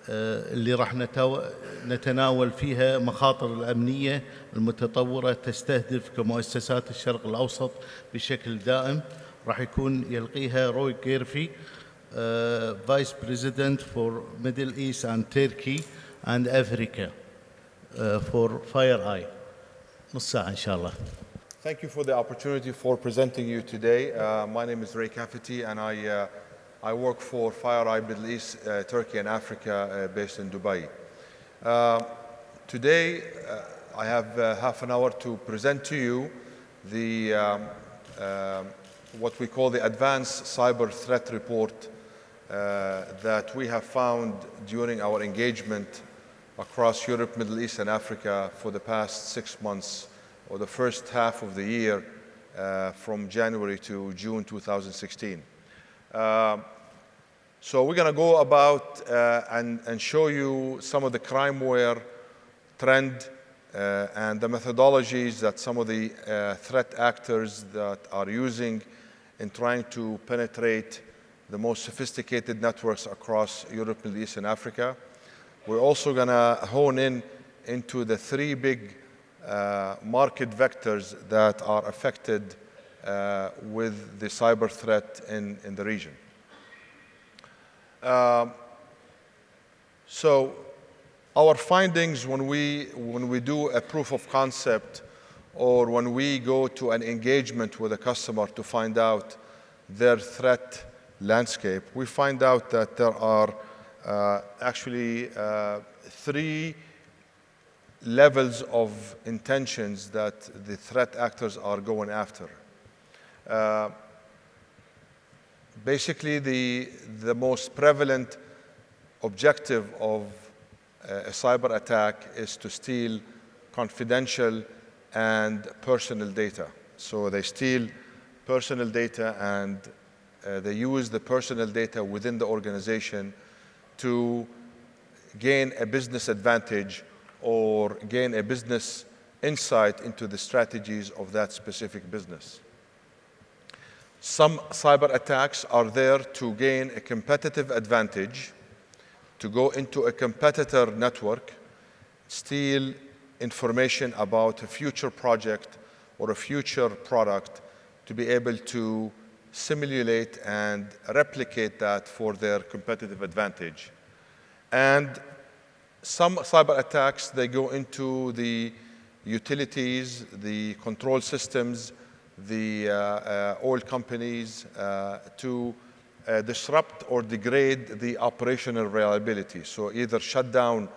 اللي راح نتناول فيها مخاطر الأمنية المتطورة تستهدف كمؤسسات الشرق الأوسط بشكل دائم. راح يكون يلقيها روي كيرفي، Vice President for Middle East and Turkey and Africa for FireEye. نص ساعة إن شاء الله. Thank you for the opportunity for presenting you today. My name is Ray Kafety, and I work for FireEye Middle East, Turkey and Africa, based in Dubai. Today, I have half an hour to present to you the what we call the Advanced Cyber Threat Report that we have found during our engagement across Europe, Middle East, and Africa for the past 6 months, or the first half of the year, from January to June 2016. So we're going to go about and show you some of the crimeware trend and the methodologies that some of the threat actors that are using in trying to penetrate the most sophisticated networks across Europe, Middle East, and Africa. We're also going to hone in into the 3 big market vectors that are affected with the cyber threat in the region. So our findings when we do a proof of concept, or when we go to an engagement with a customer to find out their threat landscape, we find out that there are actually 3 levels of intentions that the threat actors are going after. Basically, the most prevalent objective of a cyber attack is to steal confidential and personal data. So they steal personal data, and they use the personal data within the organization to gain a business advantage or gain a business insight into the strategies of that specific business. Some cyber attacks are there to gain a competitive advantage, to go into a competitor network, steal information about a future project or a future product, to be able to simulate and replicate that for their competitive advantage. And some cyber attacks, they go into the utilities, the control systems, the oil companies, to disrupt or degrade the operational reliability. So either shut down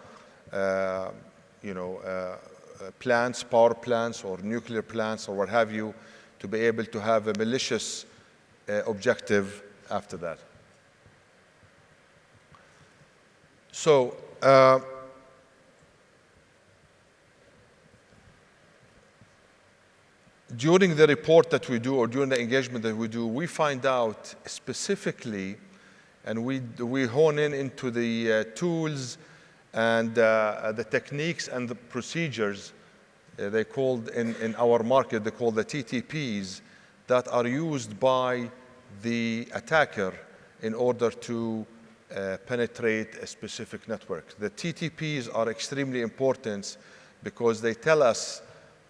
plants, power plants, or nuclear plants, or what have you, to be able to have a malicious objective after that. So during the report that we do, or during the engagement that we do, we find out specifically, and we hone in into the tools and the techniques and the procedures they called in our market, they call the TTPs, that are used by the attacker in order to penetrate a specific network. The TTPs are extremely important because they tell us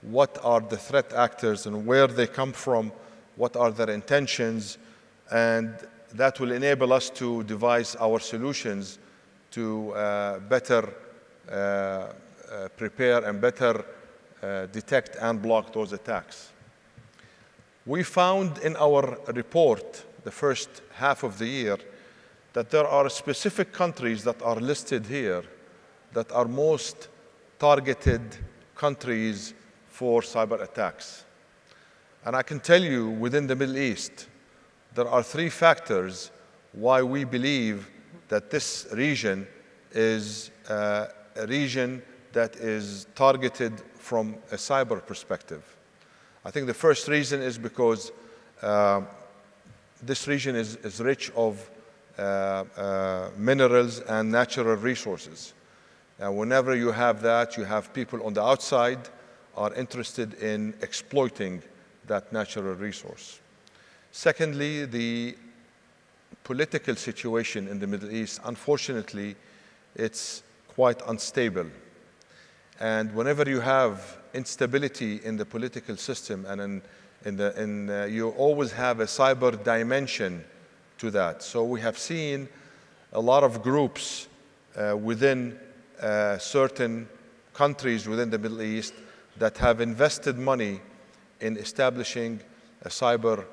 what are the threat actors and where they come from, what are their intentions, and that will enable us to devise our solutions to better prepare and better detect and block those attacks. We found in our report, the first half of the year, that there are specific countries that are listed here that are most targeted countries for cyber attacks. And I can tell you, within the Middle East, there are 3 factors why we believe that this region is a region that is targeted from a cyber perspective. I think the first reason is because this region is rich of minerals and natural resources. And whenever you have that, you have people on the outside are interested in exploiting that natural resource. Secondly, the political situation in the Middle East, unfortunately, it's quite unstable. And whenever you have instability in the political system and you always have a cyber dimension to that. So we have seen a lot of groups within certain countries within the Middle East that have invested money in establishing a cyber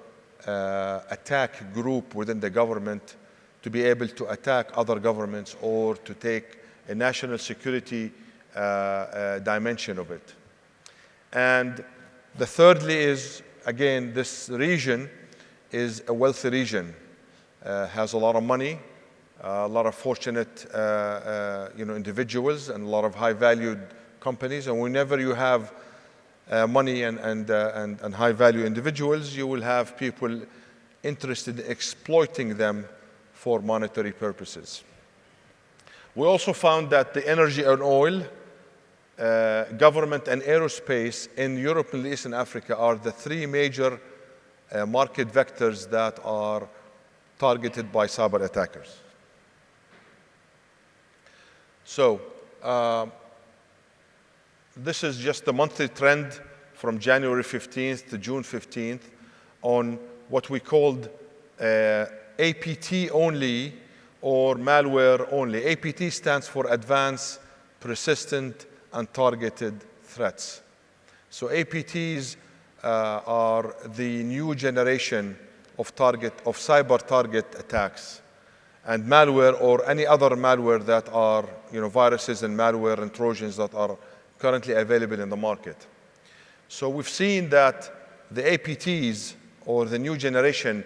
attack group within the government to be able to attack other governments or to take a national security dimension of it. And the thirdly is, again, this region is a wealthy region, has a lot of money, a lot of fortunate individuals and a lot of high-valued companies. And whenever you have money and high-value individuals, you will have people interested in exploiting them for monetary purposes. We also found that the energy and oil, government and aerospace in Europe, Middle East, and Africa are the three major market vectors that are targeted by cyber attackers. So this is just the monthly trend from January 15th to June 15th on what we called APT only or malware only. APT stands for Advanced, Persistent, and Targeted Threats. So APTs are the new generation of cyber target attacks. And malware or any other malware that are viruses and malware and Trojans that are currently available in the market. So we've seen that the APTs or the new generation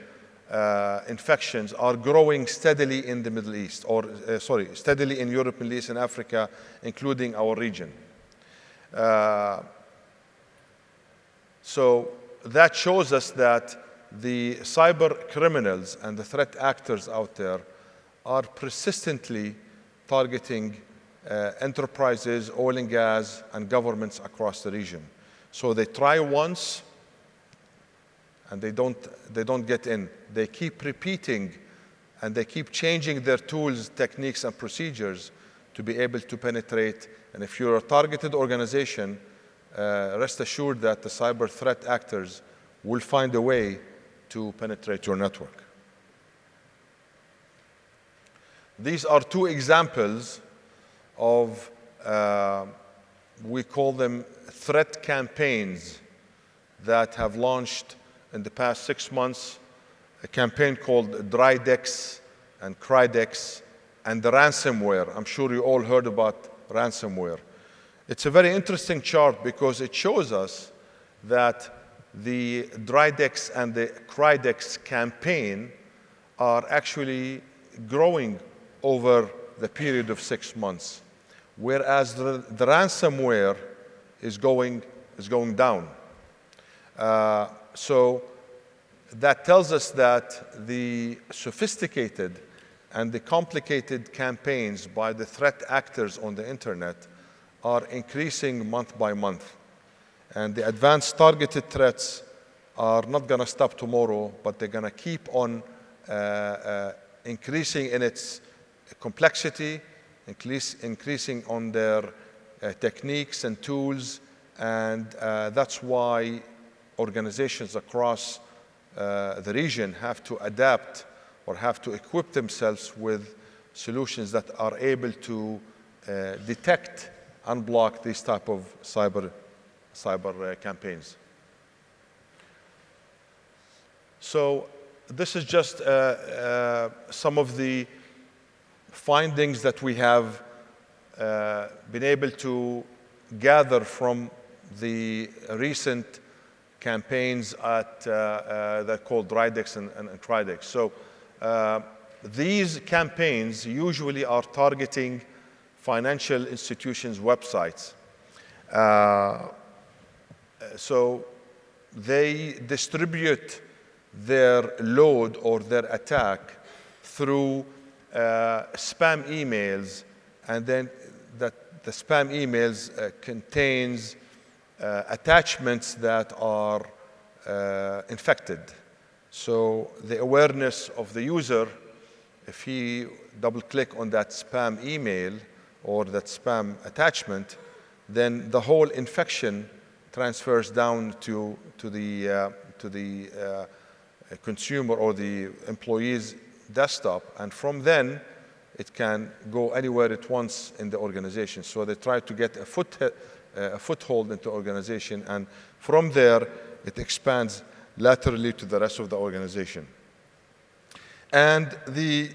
infections are growing steadily in the Middle East, steadily in Europe, Middle East, and Africa, including our region. So that shows us that the cyber criminals and the threat actors out there are persistently targeting enterprises, oil and gas, and governments across the region. So they try once, and they don't get in. They keep repeating, and they keep changing their tools, techniques, and procedures to be able to penetrate. And if you're a targeted organization, rest assured that the cyber threat actors will find a way to penetrate your network. These are two examples of, we call them threat campaigns that have launched in the past 6 months, a campaign called Drydex and Crydex, and the ransomware. I'm sure you all heard about ransomware. It's a very interesting chart because it shows us that the Drydex and the Crydex campaign are actually growing over the period of 6 months, whereas the ransomware is going down. So that tells us that the sophisticated and the complicated campaigns by the threat actors on the internet are increasing month by month. And the advanced targeted threats are not going to stop tomorrow, but they're going to keep on increasing in its complexity, increasing on their techniques and tools. And that's why organizations across the region have to adapt or have to equip themselves with solutions that are able to detect and block these type of cyber campaigns. So this is just some of the findings that we have been able to gather from the recent campaigns that are called Drydex and Crydex. So these campaigns usually are targeting financial institutions' websites. So they distribute their load or their attack through spam emails, and then the spam emails contains attachments that are infected. So the awareness of the user if he double-click on that spam email or that spam attachment, then the whole infection transfers down to the consumer or the employee's desktop, and from then it can go anywhere it wants in the organization. So they try to get a foothold into the organization, and from there it expands laterally to the rest of the organization. And the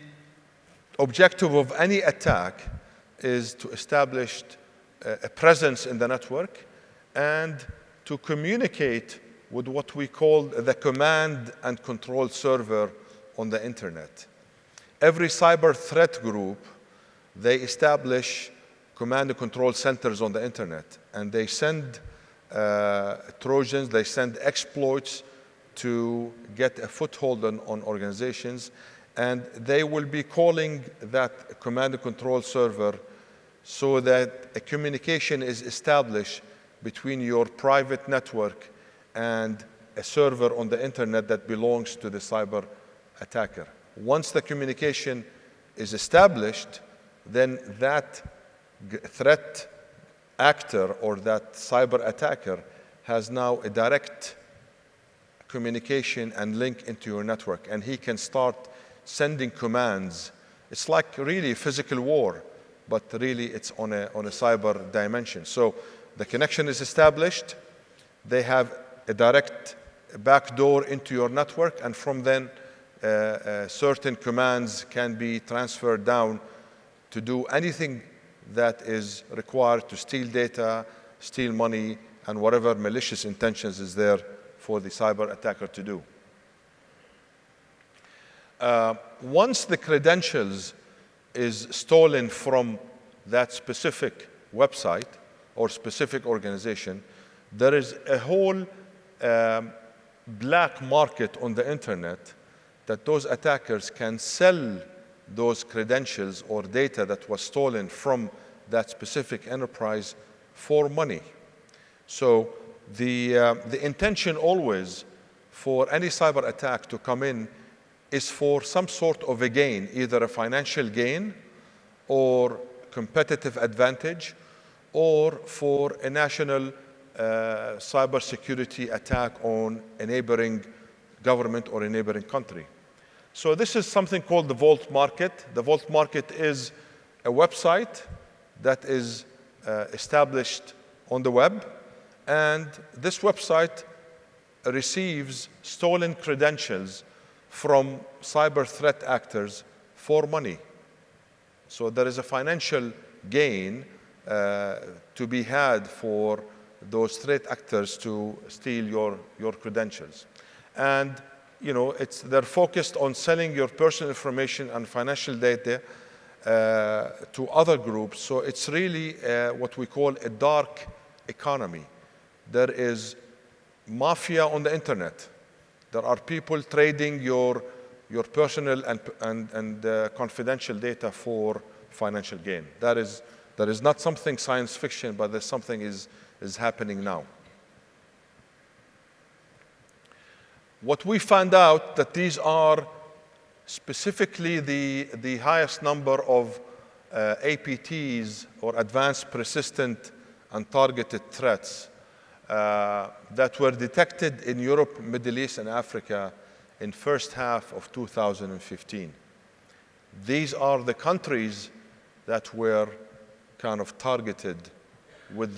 objective of any attack is to establish a presence in the network and to communicate with what we call the command and control server on the internet. Every cyber threat group, they establish command and control centers on the internet, and they send Trojans, they send exploits to get a foothold on organizations, and they will be calling that command and control server so that a communication is established between your private network and a server on the internet that belongs to the cyber attacker. Once the communication is established, then that threat actor or that cyber attacker has now a direct communication and link into your network, and he can start sending commands. It's like really physical war, but really it's on a cyber dimension. So the connection is established, they have a direct backdoor into your network, and from then certain commands can be transferred down to do anything that is required to steal data, steal money, and whatever malicious intentions is there for the cyber attacker to do. Once the credentials is stolen from that specific website or specific organization, there is a whole black market on the internet that those attackers can sell those credentials or data that was stolen from that specific enterprise for money. So the intention always for any cyber attack to come in is for some sort of a gain, either a financial gain or competitive advantage, or for a national cybersecurity attack on a neighboring government or a neighboring country. So this is something called the Vault Market. The Vault Market is a website that is established on the web, and this website receives stolen credentials from cyber threat actors for money. So there is a financial gain to be had for those threat actors to steal your credentials. And they're focused on selling your personal information and financial data to other groups. So it's really what we call a dark economy. There is mafia on the internet. There are people trading your personal and confidential data for financial gain. That is not something science fiction, but there's something is happening now. What we found out that these are specifically the highest number of APTs or advanced persistent and targeted threats that were detected in Europe, Middle East, and Africa in first half of 2015. These are the countries that were kind of targeted with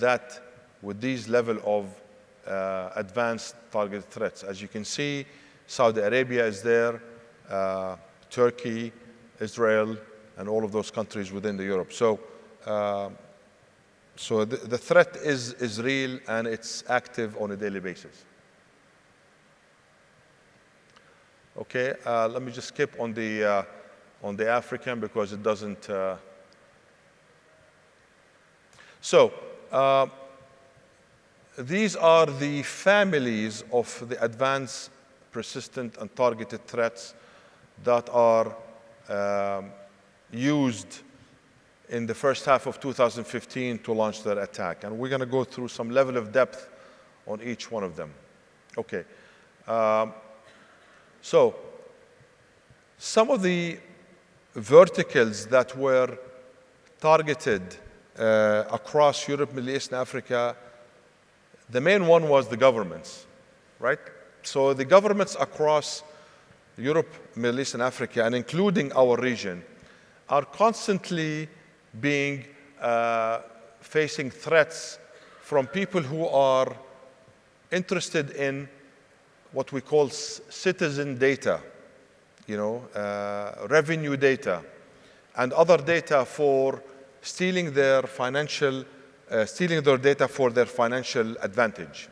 these level of advanced targeted threats. As you can see, Saudi Arabia is there, Turkey, Israel, and all of those countries within Europe. So the threat is real, and it's active on a daily basis. Okay, let me just skip on the African because it doesn't. These are the families of the advanced, persistent, and targeted threats that are used in the first half of 2015 to launch their attack. And we're going to go through some level of depth on each one of them. Okay. So some of the verticals that were targeted across Europe, Middle East, and Africa, the main one was the governments, right? So the governments across Europe, Middle East, and Africa, and including our region, are constantly being facing threats from people who are interested in what we call citizen data, revenue data, and other data for stealing their data for their financial advantage.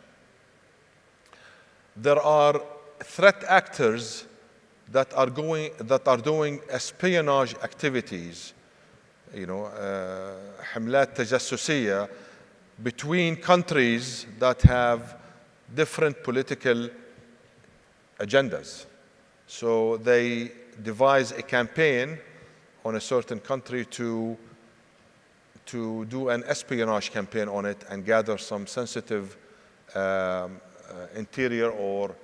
There are threat actors that are doing espionage activities, حملات تجسسية between countries that have different political agendas. So they devise a campaign on a certain country to do an espionage campaign on it and gather some sensitive interior or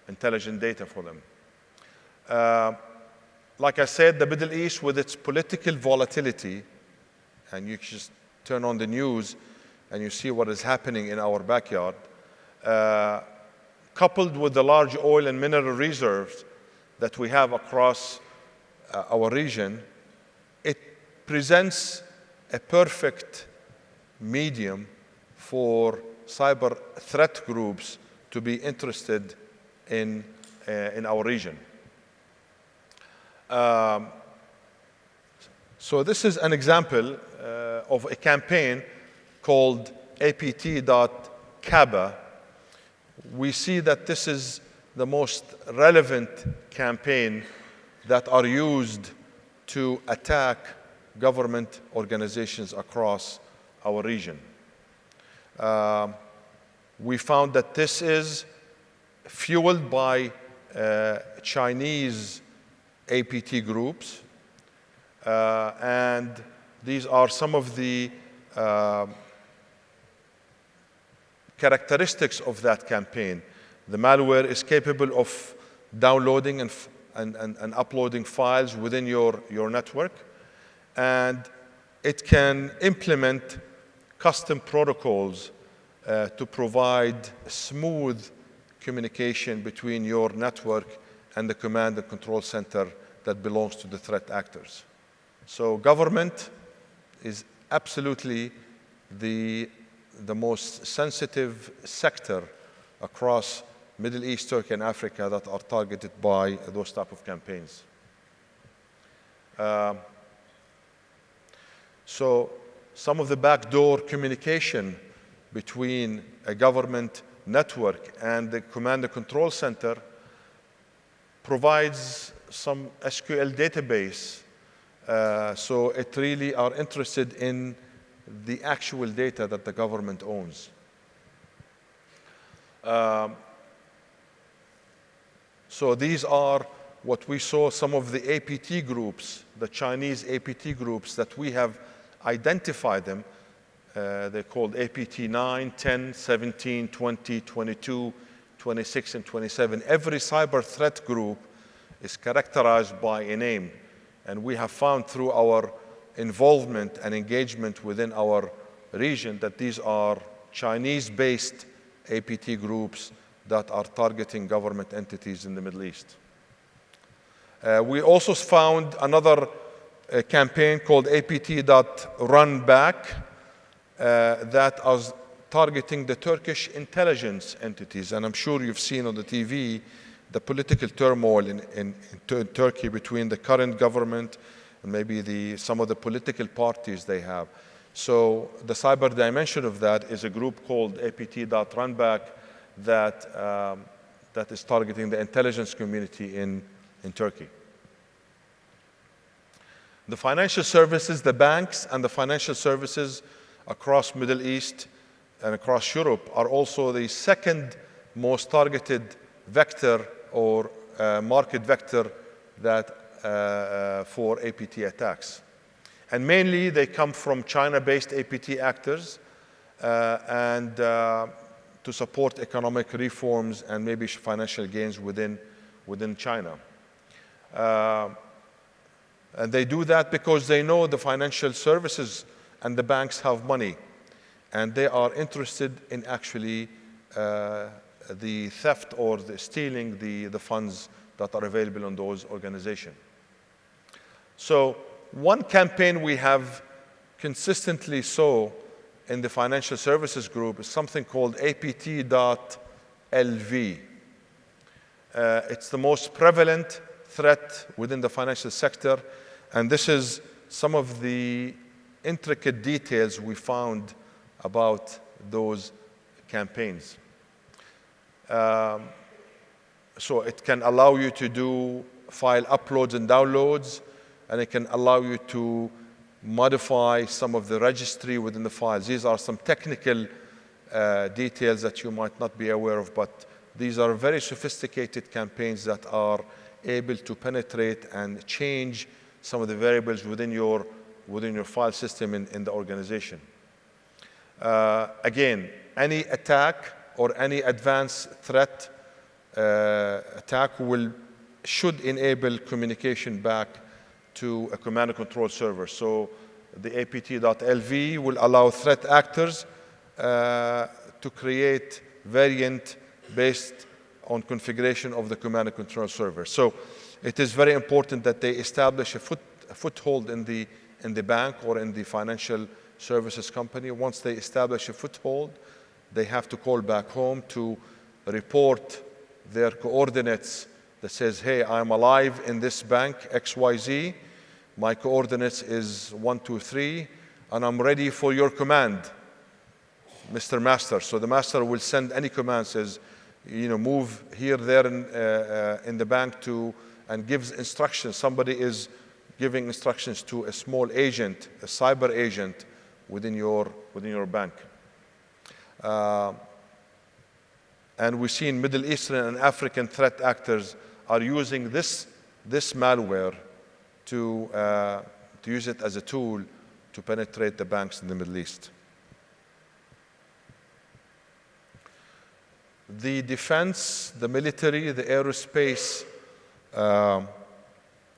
intelligent data for them. Like I said, the Middle East, with its political volatility, and you just turn on the news and you see what is happening in our backyard, coupled with the large oil and mineral reserves that we have across our region, it presents a perfect medium for cyber threat groups to be interested in our region. So this is an example of a campaign called apt.kaba. We see that this is the most relevant campaign that are used to attack government organizations across our region. We found that this is fueled by Chinese APT groups, and these are some of the characteristics of that campaign. The malware is capable of downloading and uploading files within your network, and it can implement custom protocols to provide smooth communication between your network and the command and control center that belongs to the threat actors. So government is absolutely the most sensitive sector across Middle East, Turkey, and Africa that are targeted by those type of campaigns. So some of the backdoor communication between a government network and the command and control center provides some SQL database. So it really are interested in the actual data that the government owns. So these are what we saw, some of the APT groups, the Chinese APT groups that we have identified them. They're called APT 9, 10, 17, 20, 22, 26, and 27. Every cyber threat group is characterized by a name. And we have found through our involvement and engagement within our region that these are Chinese-based APT groups that are targeting government entities in the Middle East. We also found another campaign called apt.runback that is targeting the Turkish intelligence entities. And I'm sure you've seen on the TV the political turmoil in Turkey between the current government and maybe some of the political parties they have. So the cyber dimension of that is a group called apt.runback that is targeting the intelligence community in Turkey. The financial services, the banks and the financial services across Middle East and across Europe are also the second most targeted vector or market vector that for APT attacks. And mainly they come from China-based APT actors and to support economic reforms and maybe financial gains within China. And they do that because they know the financial services and the banks have money. And they are interested in actually the theft or the stealing the funds that are available on those organizations. So one campaign we have consistently saw in the financial services group is something called APT.LV. It's the most prevalent threat within the financial sector, and this is some of the intricate details we found about those campaigns. So it can allow you to do file uploads and downloads, and it can allow you to modify some of the registry within the files. These are some technical details that you might not be aware of, but these are very sophisticated campaigns that are able to penetrate and change some of the variables within your file system in the organization. Again, any attack or any advanced threat attack should enable communication back to a command and control server. So the APT.LV will allow threat actors to create variant based on configuration of the command and control server. So it is very important that they establish a foothold in the bank or in the financial services company. Once they establish a foothold, they have to call back home to report their coordinates that says, hey, I'm alive in this bank, XYZ. My coordinates is 123, and I'm ready for your command, Mr. Master. So the master will send any command, says, move here, there, in the bank and gives instructions. Somebody is giving instructions to a small agent, a cyber agent within your bank. And we see in Middle Eastern and African threat actors are using this malware to use it as a tool to penetrate the banks in the Middle East. The defense, the military, the aerospace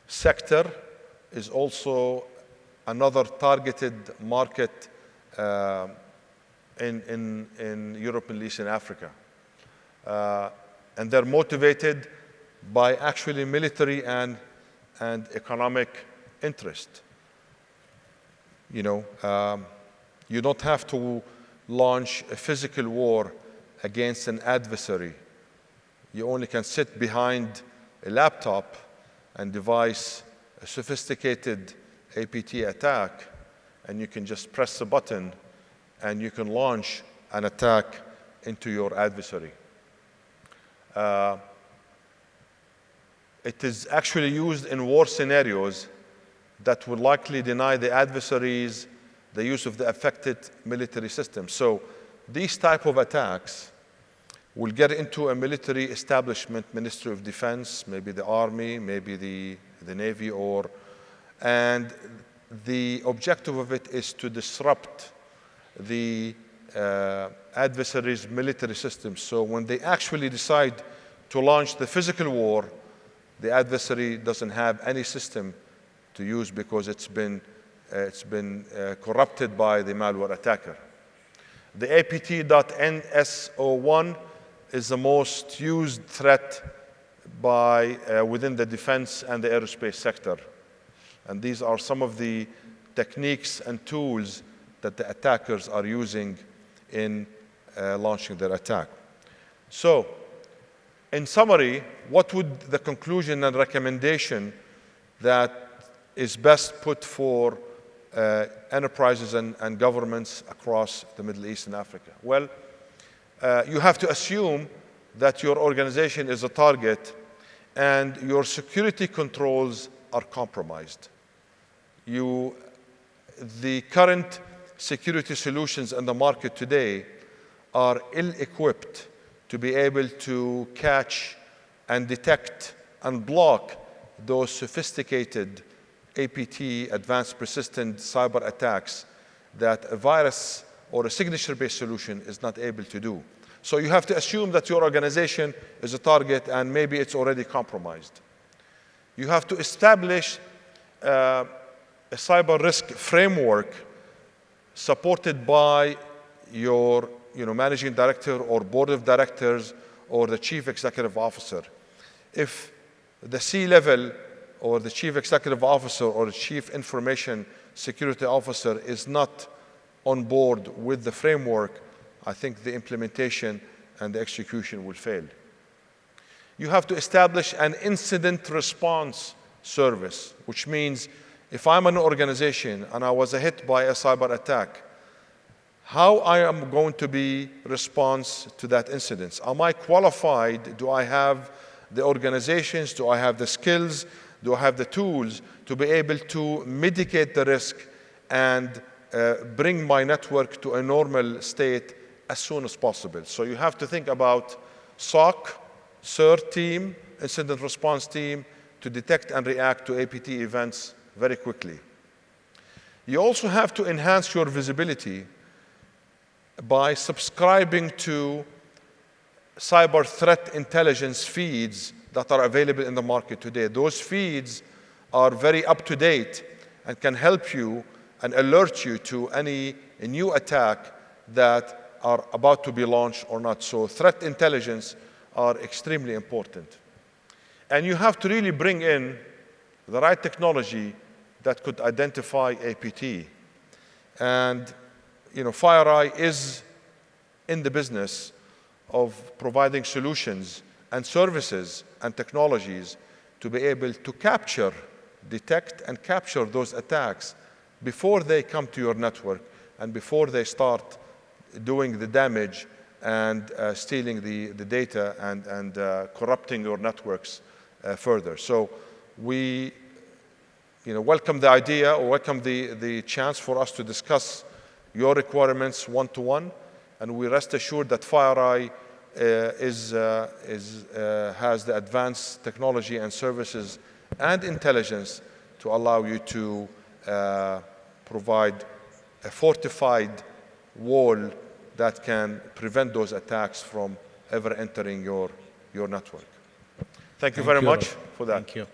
sector is also another targeted market in Europe, Middle East, and Africa. And they're motivated by actually military and economic interest. You don't have to launch a physical war against an adversary. You only can sit behind a laptop and devise a sophisticated APT attack, and you can just press the button and you can launch an attack into your adversary. It is actually used in war scenarios that would likely deny the adversaries the use of the affected military system. So these type of attacks will get into a military establishment, Ministry of Defense, maybe the Army, maybe the Navy, and the objective of it is to disrupt the adversary's military system. So when they actually decide to launch the physical war, the adversary doesn't have any system to use because it's been corrupted by the malware attacker. The APT.NSO1 is the most used threat within the defense and the aerospace sector. And these are some of the techniques and tools that the attackers are using in launching their attack. So, in summary, what would the conclusion and recommendation that is best put for enterprises and governments across the Middle East and Africa? Well, you have to assume that your organization is a target and your security controls are compromised. The current security solutions in the market today are ill-equipped to be able to catch and detect and block those sophisticated APT, advanced persistent cyber attacks that a virus or a signature-based solution is not able to do. So you have to assume that your organization is a target and maybe it's already compromised. You have to establish a cyber risk framework supported by your managing director or board of directors or the chief executive officer. If the C-level or the chief executive officer or the chief information security officer is not on board with the framework, I think the implementation and the execution will fail. You have to establish an incident response service, which means if I'm an organization and I was hit by a cyber attack, how I am going to be response to that incident? Am I qualified? Do I have the organizations? Do I have the skills? Do I have the tools to be able to mitigate the risk and bring my network to a normal state as soon as possible? So you have to think about SOC, CERT team, incident response team, to detect and react to APT events very quickly. You also have to enhance your visibility by subscribing to cyber threat intelligence feeds that are available in the market today. Those feeds are very up-to-date and can help you and alert you to any new attack that are about to be launched or not. So threat intelligence are extremely important. And you have to really bring in the right technology that could identify APT. And FireEye is in the business of providing solutions and services and technologies to be able to capture, detect, and capture those attacks before they come to your network and before they start doing the damage and stealing the data and corrupting your networks further. So we welcome the idea or welcome the chance for us to discuss your requirements one-to-one, and we rest assured that FireEye has the advanced technology and services and intelligence to allow you to provide a fortified wall that can prevent those attacks from ever entering your network. Thank you very much for that. Thank you.